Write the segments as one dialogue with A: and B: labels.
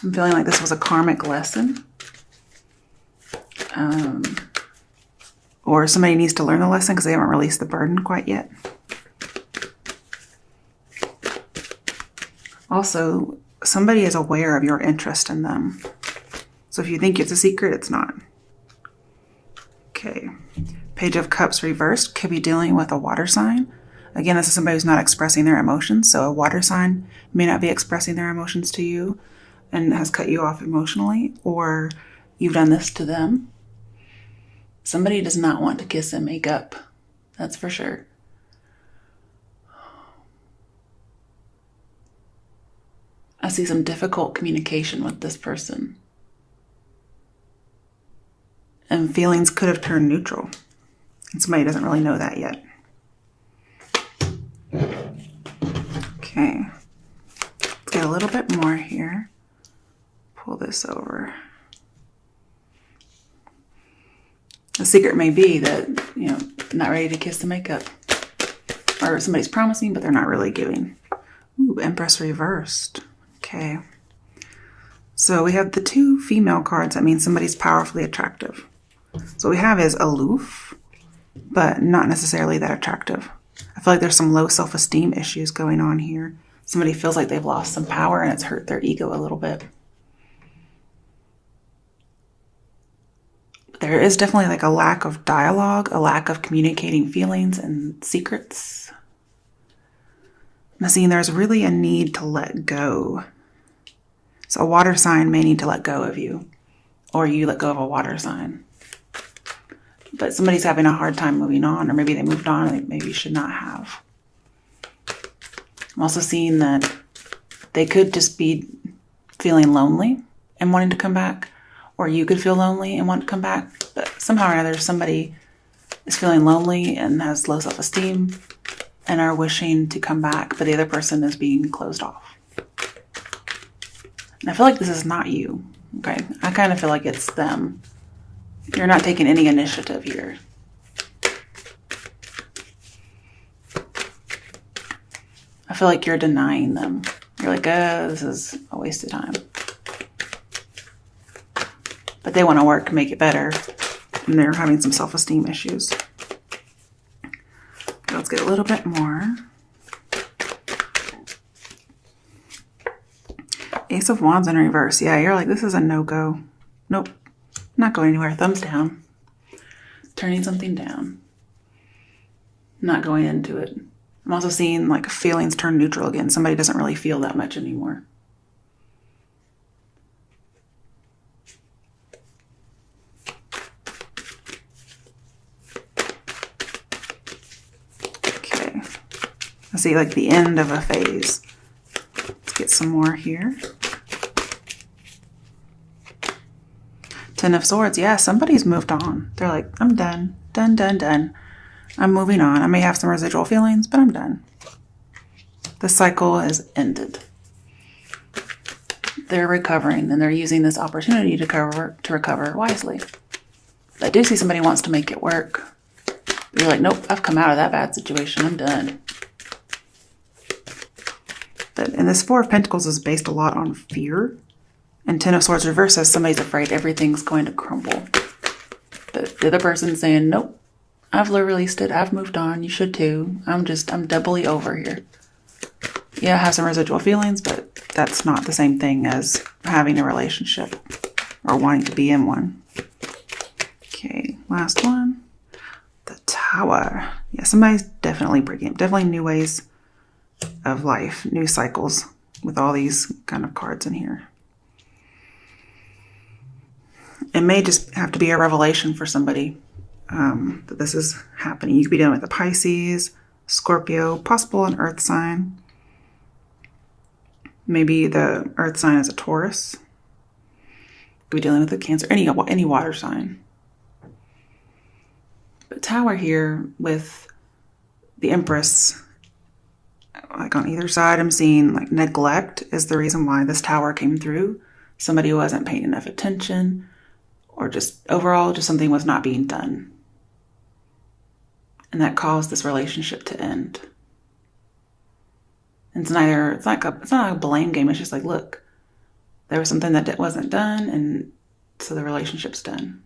A: I'm feeling like this was a karmic lesson. Or somebody needs to learn the lesson because they haven't released the burden quite yet. Also, somebody is aware of your interest in them. So if you think it's a secret, it's not. Okay. Page of Cups reversed could be dealing with a water sign. Again, this is somebody who's not expressing their emotions. So a water sign may not be expressing their emotions to you and has cut you off emotionally, or you've done this to them. Somebody does not want to kiss and make up. That's for sure. I see some difficult communication with this person. And feelings could have turned neutral. And somebody doesn't really know that yet. Okay. Let's get a little bit more here. Pull this over. The secret may be that, not ready to kiss the makeup. Or somebody's promising, but they're not really giving. Ooh, Empress reversed. Okay. So we have the 2 female cards. That means somebody's powerfully attractive. So what we have is aloof, but not necessarily that attractive. I feel like there's some low self-esteem issues going on here. Somebody feels like they've lost some power and it's hurt their ego a little bit. There is definitely like a lack of dialogue, a lack of communicating feelings and secrets. I'm seeing there's really a need to let go. So a water sign may need to let go of you, or you let go of a water sign. But somebody's having a hard time moving on, or maybe they moved on and they maybe should not have. I'm also seeing that they could just be feeling lonely and wanting to come back, or you could feel lonely and want to come back. But somehow or another, somebody is feeling lonely and has low self-esteem and are wishing to come back, but the other person is being closed off. And I feel like this is not you, okay? I kind of feel like it's them. You're not taking any initiative here. I feel like you're denying them. You're like, this is a waste of time. But they want to work to make it better, and they're having some self-esteem issues. Okay, let's get a little bit more. Ace of Wands in reverse. Yeah, you're like, this is a no-go. Nope. Not going anywhere. Thumbs down. Turning something down. Not going into it. I'm also seeing like feelings turn neutral again. Somebody doesn't really feel that much anymore. Okay. I see like the end of a phase. Let's get some more here. Ten of Swords. Yeah, somebody's moved on. They're like, I'm done. Done, done, done. I'm moving on. I may have some residual feelings, but I'm done. The cycle has ended. They're recovering, and they're using this opportunity to recover wisely. I do see somebody wants to make it work. You're like, nope, I've come out of that bad situation. I'm done. And this Four of Pentacles is based a lot on fear. And Ten of Swords reverse says somebody's afraid everything's going to crumble. But the other person's saying, nope, I've released it. I've moved on. You should too. I'm doubly over here. Yeah, I have some residual feelings, but that's not the same thing as having a relationship or wanting to be in one. Okay, last one. The Tower. Yeah, somebody's definitely breaking, definitely new ways of life, new cycles with all these kind of cards in here. It may just have to be a revelation for somebody that this is happening. You could be dealing with a Pisces, Scorpio, possible an earth sign. Maybe the earth sign is a Taurus. You could be dealing with a Cancer, any water sign. But Tower here with the Empress, like on either side, I'm seeing like neglect is the reason why this Tower came through. Somebody who wasn't paying enough attention, or just overall, just something was not being done. And that caused this relationship to end. And it's not a blame game. It's just like, look, there was something that wasn't done, and so the relationship's done.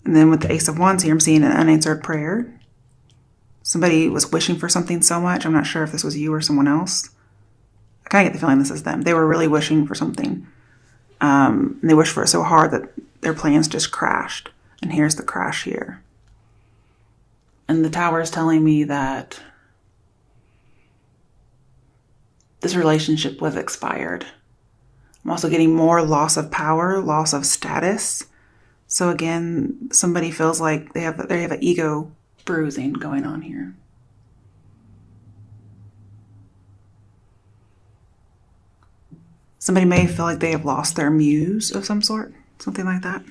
A: And then with the Ace of Wands here, I'm seeing an unanswered prayer. Somebody was wishing for something so much. I'm not sure if this was you or someone else. I kind of get the feeling this is them. They were really wishing for something. And they wished for it so hard that their plans just crashed. And here's the crash here. And the Tower is telling me that this relationship was expired. I'm also getting more loss of power, loss of status. So again, somebody feels like they have an ego bruising going on here. Somebody may feel like they have lost their muse of some sort, something like that.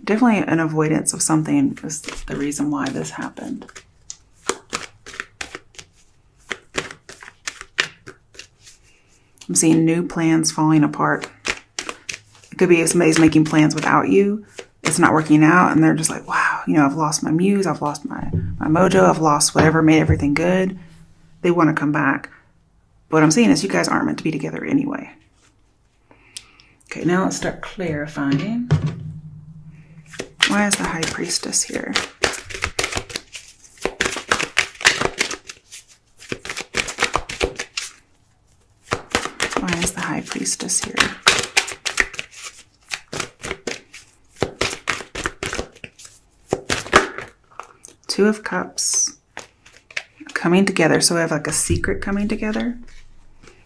A: Definitely an avoidance of something is the reason why this happened. I'm seeing new plans falling apart. It could be somebody's making plans without you. It's not working out, and they're just like, wow, I've lost my muse, I've lost my mojo, I've lost whatever made everything good. They want to come back. But what I'm seeing is you guys aren't meant to be together anyway. Okay, now let's start clarifying. Why is the High Priestess here? Why is the High Priestess here? Two of Cups coming together. So we have like a secret coming together.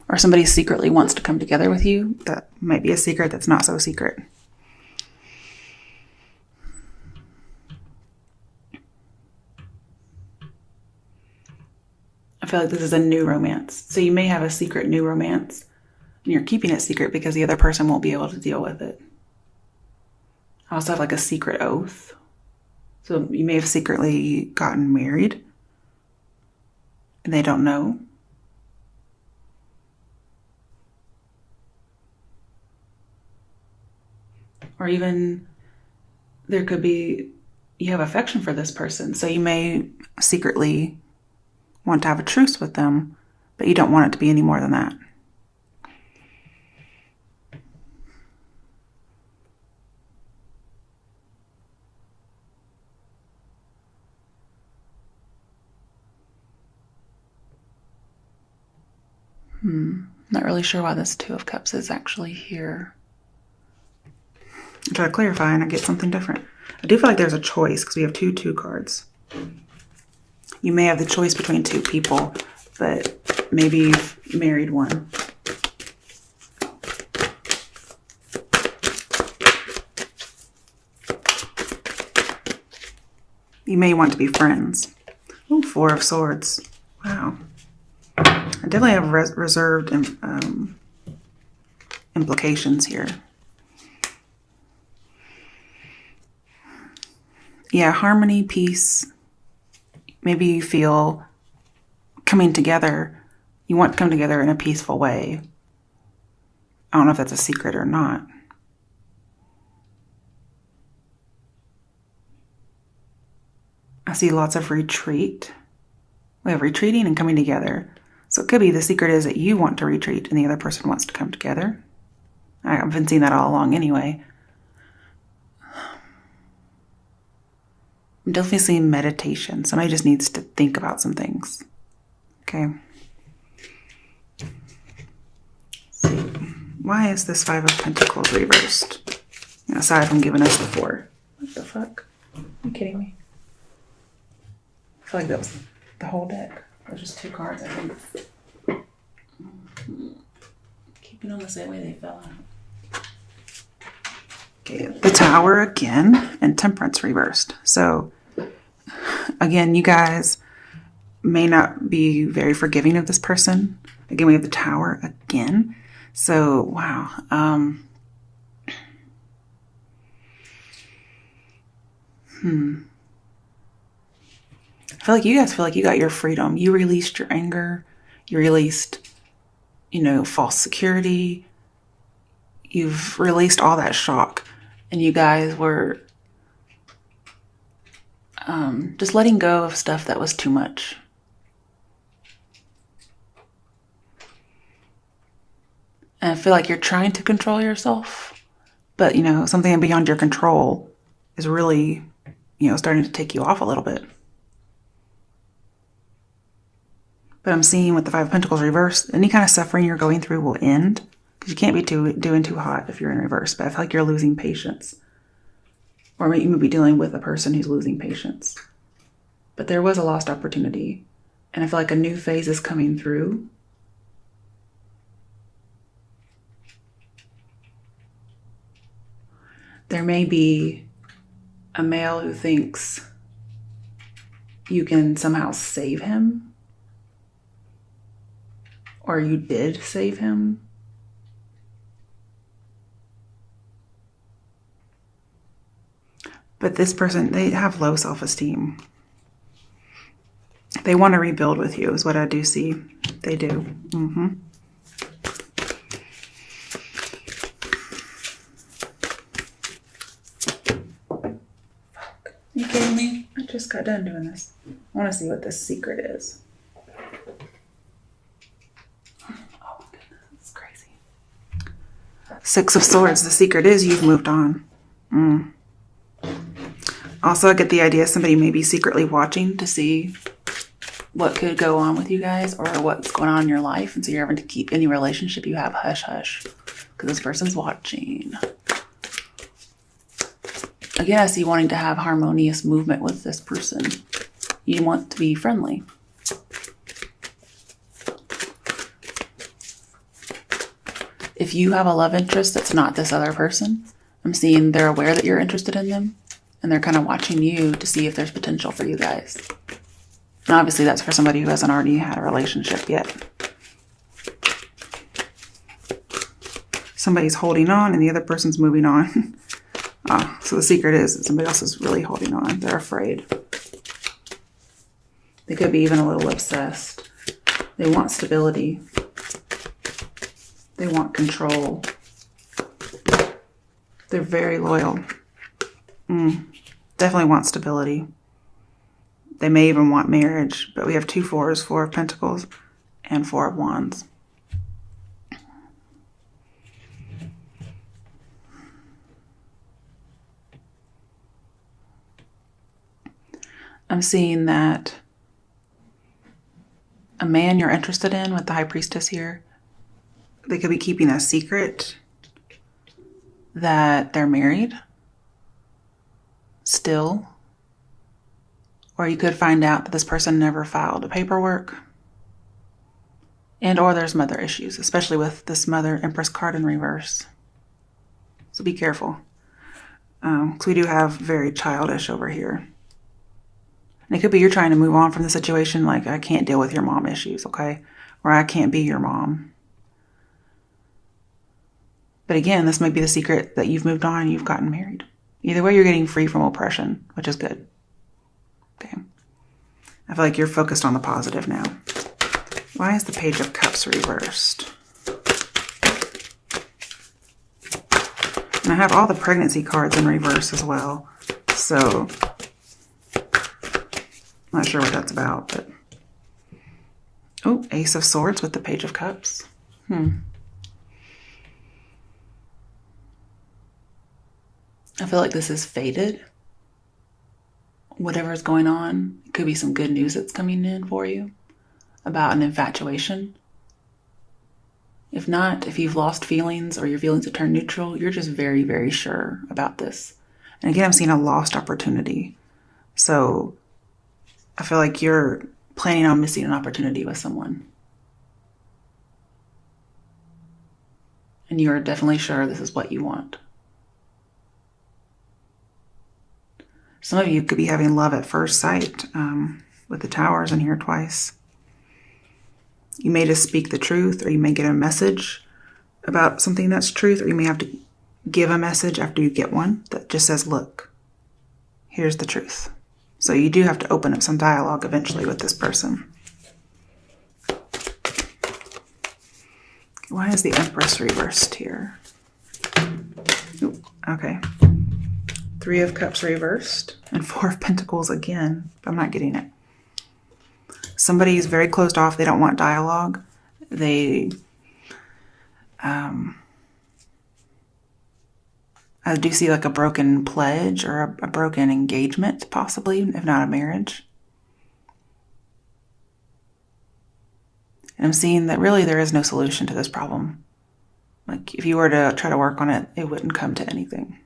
A: Or somebody secretly wants to come together with you. That might be a secret that's not so secret. I feel like this is a new romance. So you may have a secret new romance. And you're keeping it secret because the other person won't be able to deal with it. I also have like a secret oath. So you may have secretly gotten married. And they don't know. Or even there could be, you have affection for this person. So you may secretly want to have a truce with them, but you don't want it to be any more than that. Not really sure why this Two of Cups is actually here. I try to clarify and I get something different. I do feel like there's a choice because we have two cards. You may have the choice between two people, but maybe you've married one. You may want to be friends. Oh, Four of Swords. Wow. I definitely have reserved implications here. Yeah, harmony, peace. Maybe you feel coming together. You want to come together in a peaceful way. I don't know if that's a secret or not. I see lots of retreat. We have retreating and coming together. So it could be the secret is that you want to retreat and the other person wants to come together. I've been seeing that all along anyway. I'm definitely seeing meditation. Somebody just needs to think about some things. Okay. Let's see. Why is this Five of Pentacles reversed? Aside from giving us the Four. What the fuck? Are you kidding me? I feel like that was the whole deck. There's just two cards, I think. Keeping them the same way they fell out. Okay, the Tower again and Temperance reversed. So, again, you guys may not be very forgiving of this person. Again, we have the Tower again. So, wow. I feel like you guys feel like you got your freedom. You released your anger. You released, false security. You've released all that shock. and you guys were just letting go of stuff that was too much. And I feel like you're trying to control yourself, but, something beyond your control is really, starting to take you off a little bit. But I'm seeing with the Five of Pentacles reversed, any kind of suffering you're going through will end, because you can't be doing too hot if you're in reverse. But I feel like you're losing patience. Or you may be dealing with a person who's losing patience. But there was a lost opportunity. And I feel like a new phase is coming through. There may be a male who thinks you can somehow save him. Or you did save him. But this person, they have low self-esteem. They want to rebuild with you is what I do see. They do. You kidding me? I just got done doing this. I want to see what this secret is. Oh my goodness, it's crazy. Six of Swords. The secret is you've moved on. Also, I get the idea somebody may be secretly watching to see what could go on with you guys or what's going on in your life. And so you're having to keep any relationship you have hush hush because this person's watching. Again, I see wanting to have harmonious movement with this person. You want to be friendly. If you have a love interest that's not this other person, I'm seeing they're aware that you're interested in them. And they're kind of watching you to see if there's potential for you guys. And obviously that's for somebody who hasn't already had a relationship yet. Somebody's holding on and the other person's moving on. So the secret is that somebody else is really holding on. They're afraid. They could be even a little obsessed. They want stability. They want control. They're very loyal. Definitely want stability. They may even want marriage, but we have 2 fours, 4 of Pentacles, and 4 of Wands. I'm seeing that a man you're interested in with the High Priestess here, they could be keeping a secret that they're married still. Or you could find out that this person never filed the paperwork. And or there's mother issues, especially with this Mother Empress card in reverse. So be careful. Because we do have very childish over here. And it could be you're trying to move on from the situation, like, I can't deal with your mom issues, okay? Or I can't be your mom. But again, this might be the secret that you've moved on and you've gotten married. Either way, you're getting free from oppression, which is good. Okay. I feel like you're focused on the positive now. Why is the Page of Cups reversed? And I have all the pregnancy cards in reverse as well. So, I'm not sure what that's about, but... Oh, Ace of Swords with the Page of Cups. I feel like this is fated. Whatever's going on, it could be some good news that's coming in for you about an infatuation. If not, if you've lost feelings or your feelings have turned neutral, you're just very, very sure about this. And again, I'm seeing a lost opportunity. So I feel like you're planning on missing an opportunity with someone. And you're definitely sure this is what you want. Some of you could be having love at first sight with the Towers in here twice. You may just speak the truth, or you may get a message about something that's truth, or you may have to give a message after you get one that just says, look, here's the truth. So you do have to open up some dialogue eventually with this person. Why is the Empress reversed here? Ooh, okay. Three of Cups reversed and Four of Pentacles again. I'm not getting it. Somebody is very closed off. They don't want dialogue. They, I do see like a broken pledge or a broken engagement, possibly, if not a marriage. And I'm seeing that really there is no solution to this problem. Like if you were to try to work on it, it wouldn't come to anything.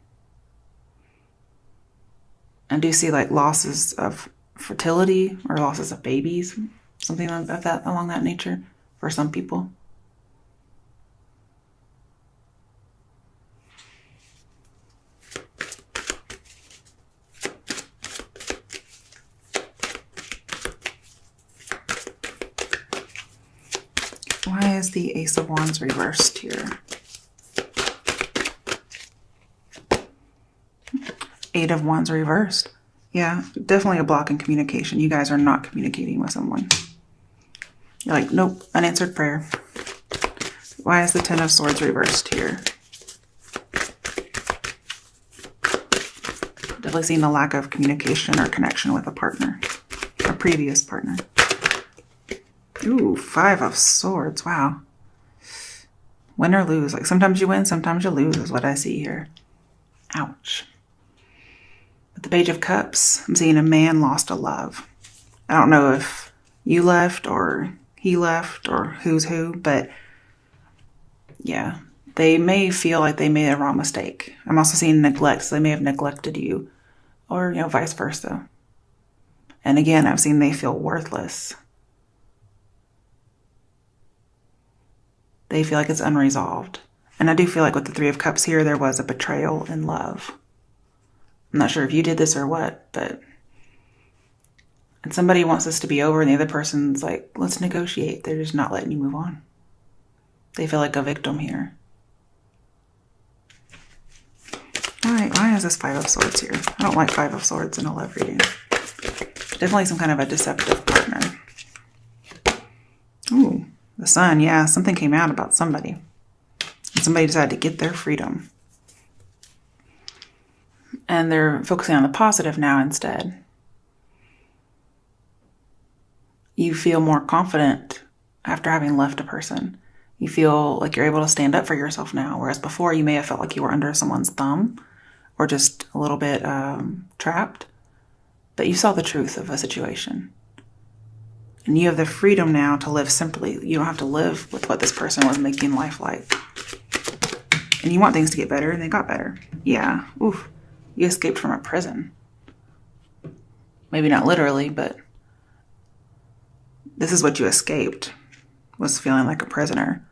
A: I do see like losses of fertility or losses of babies, something of that along that nature for some people. Why is the Ace of Wands reversed here? Eight of Wands reversed. Yeah, definitely a block in communication. You guys are not communicating with someone. You're like, nope, unanswered prayer. Why is the Ten of Swords reversed here? Definitely seeing the lack of communication or connection with a partner, a previous partner. Ooh, Five of Swords. Wow. Win or lose. Like sometimes you win, sometimes you lose is what I see here. Ouch. With the Page of Cups, I'm seeing a man lost a love. I don't know if you left or he left or who's who, but yeah, they may feel like they made a wrong mistake. I'm also seeing neglect, so they may have neglected you or, you know, vice versa. And again, I've seen they feel worthless. They feel like it's unresolved. And I do feel like with the Three of Cups here, there was a betrayal in love. I'm not sure if you did this or what, but... And somebody wants this to be over and the other person's like, let's negotiate. They're just not letting you move on. They feel like a victim here. Why is this Five of Swords here? I don't like Five of Swords in a love reading. Definitely some kind of a deceptive partner. Ooh. The Sun, yeah, something came out about somebody. And somebody decided to get their freedom. And they're focusing on the positive now instead. You feel more confident after having left a person. You feel like you're able to stand up for yourself now, whereas before you may have felt like you were under someone's thumb or just a little bit trapped. But you saw the truth of a situation. And you have the freedom now to live simply. You don't have to live with what this person was making life like. And you want things to get better, and they got better. Yeah. Oof. You escaped from a prison. Maybe not literally, but this is what you escaped, was feeling like a prisoner.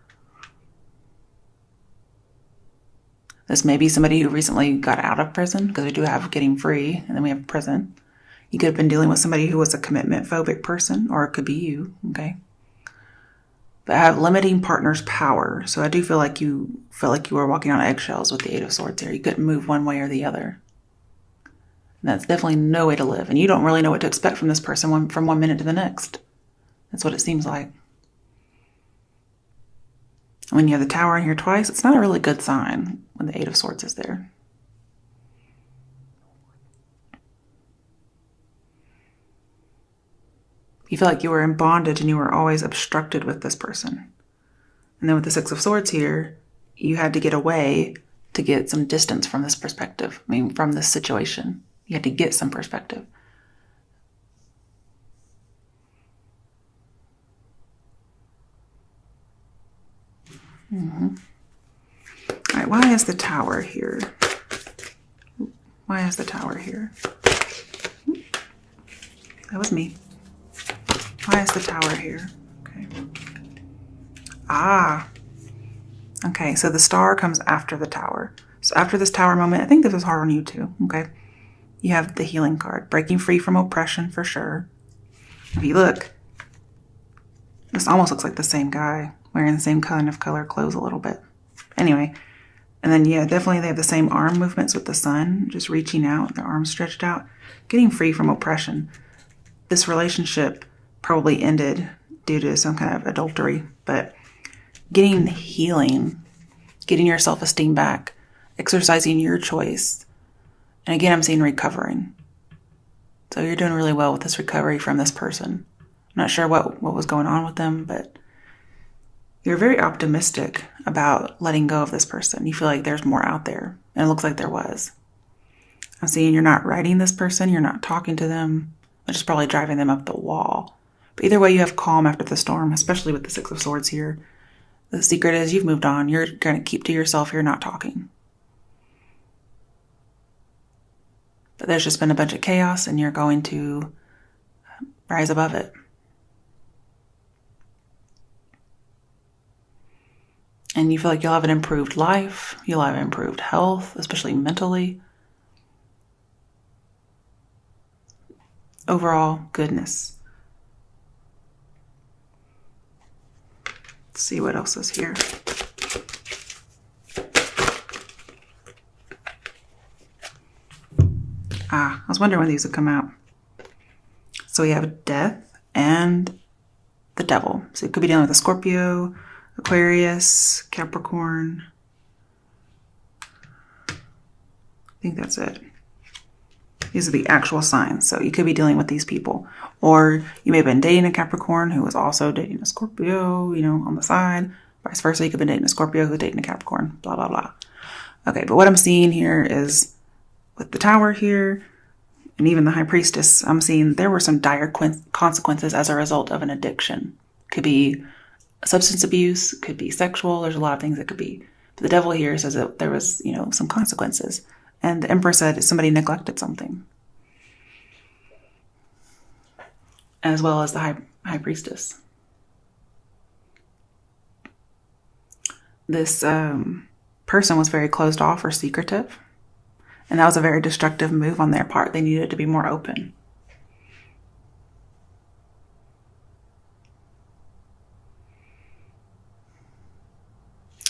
A: This may be somebody who recently got out of prison, because we do have getting free, and then we have prison. You could have been dealing with somebody who was a commitment phobic person, or it could be you, okay? But I have limiting partner's power. So I do feel like you felt like you were walking on eggshells with the Eight of Swords here. You couldn't move one way or the other. And that's definitely no way to live. And you don't really know what to expect from this person from one minute to the next. That's what it seems like. When you have the Tower in here twice, it's not a really good sign when the Eight of Swords is there. You feel like you were in bondage and you were always obstructed with this person. And then with the Six of Swords here, you had to get away to get some distance from this perspective. I mean, from this situation. You had to get some perspective. Mm-hmm. All right, why is the Tower here? Why is the Tower here? That was me. Why is the Tower here? Okay. Ah. Okay, so the Star comes after the Tower. So after this Tower moment, I think this was hard on you too, okay? You have the Healing card. Breaking free from oppression for sure. If you look, this almost looks like the same guy wearing the same kind of color clothes a little bit. Anyway, and then yeah, definitely they have the same arm movements with the Sun, just reaching out, their arms stretched out. Getting free from oppression. This relationship probably ended due to some kind of adultery, but getting healing, getting your self-esteem back, exercising your choice, And again, I'm seeing recovering. So you're doing really well with this recovery from this person. I'm not sure what was going on with them, but you're very optimistic about letting go of this person. You feel like there's more out there, and it looks like there was. I'm seeing you're not writing this person, you're not talking to them, which is probably driving them up the wall. But either way, you have calm after the storm, especially with the Six of Swords here. The secret is you've moved on. You're going to keep to yourself. You're not talking. But there's just been a bunch of chaos, and you're going to rise above it. And you feel like you'll have an improved life. You'll have improved health, especially mentally. Overall goodness. Let's see what else is here. I was wondering when these would come out. So we have death and the devil. So it could be dealing with a Scorpio, Aquarius, Capricorn. I think that's it. These are the actual signs. So you could be dealing with these people. Or you may have been dating a Capricorn who was also dating a Scorpio, on the side. Vice versa, you could have been dating a Scorpio who's dating a Capricorn, blah, blah, blah. Okay, but what I'm seeing here is with the Tower here, and even the High Priestess, I'm seeing there were some dire consequences as a result of an addiction. Could be substance abuse, could be sexual, there's a lot of things it could be. But the devil here says that there was, some consequences. And the Emperor said somebody neglected something. As well as the High Priestess. This person was very closed off or secretive. And that was a very destructive move on their part. They needed to be more open.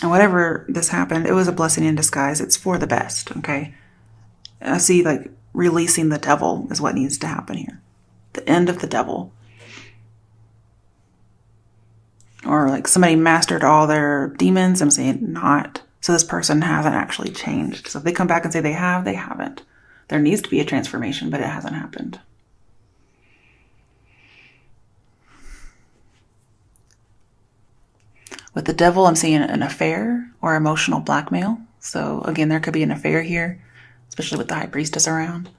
A: And whatever this happened, it was a blessing in disguise. It's for the best, okay? I see, releasing the devil is what needs to happen here. The end of the devil. Or, somebody mastered all their demons. I'm saying not. So this person hasn't actually changed. So if they come back and say they have, they haven't. There needs to be a transformation, but it hasn't happened. With the devil, I'm seeing an affair or emotional blackmail. So again, there could be an affair here, especially with the High Priestess around.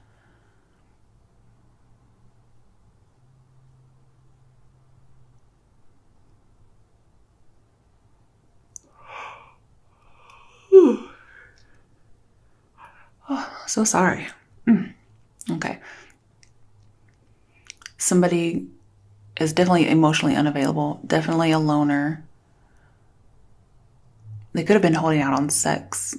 A: Oh, so sorry. Okay. Somebody is definitely emotionally unavailable, definitely a loner. They could have been holding out on sex.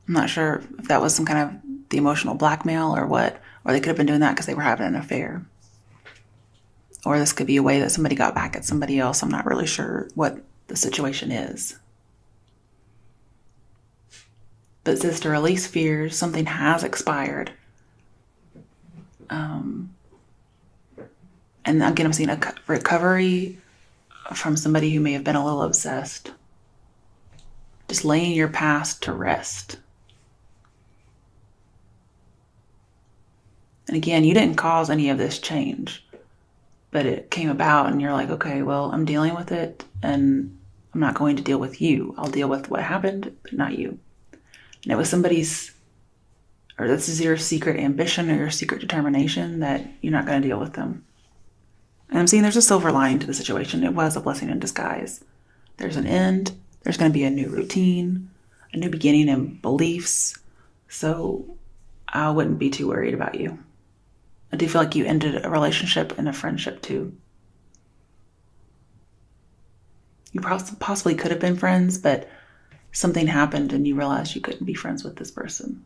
A: I'm not sure if that was some kind of the emotional blackmail or what, or they could have been doing that because they were having an affair. Or this could be a way that somebody got back at somebody else. I'm not really sure what the situation is. But it says to release fears, something has expired. And again, I'm seeing a recovery from somebody who may have been a little obsessed. Just laying your past to rest. And again, you didn't cause any of this change, but it came about and you're like, okay, well, I'm dealing with it and I'm not going to deal with you. I'll deal with what happened, but not you. And it was somebody's, or this is your secret ambition or your secret determination that you're not going to deal with them. And I'm seeing there's a silver lining to the situation. It was a blessing in disguise. There's an end. There's going to be a new routine, a new beginning in beliefs. So I wouldn't be too worried about you. I do feel like you ended a relationship and a friendship too. You possibly could have been friends, but something happened and you realized you couldn't be friends with this person.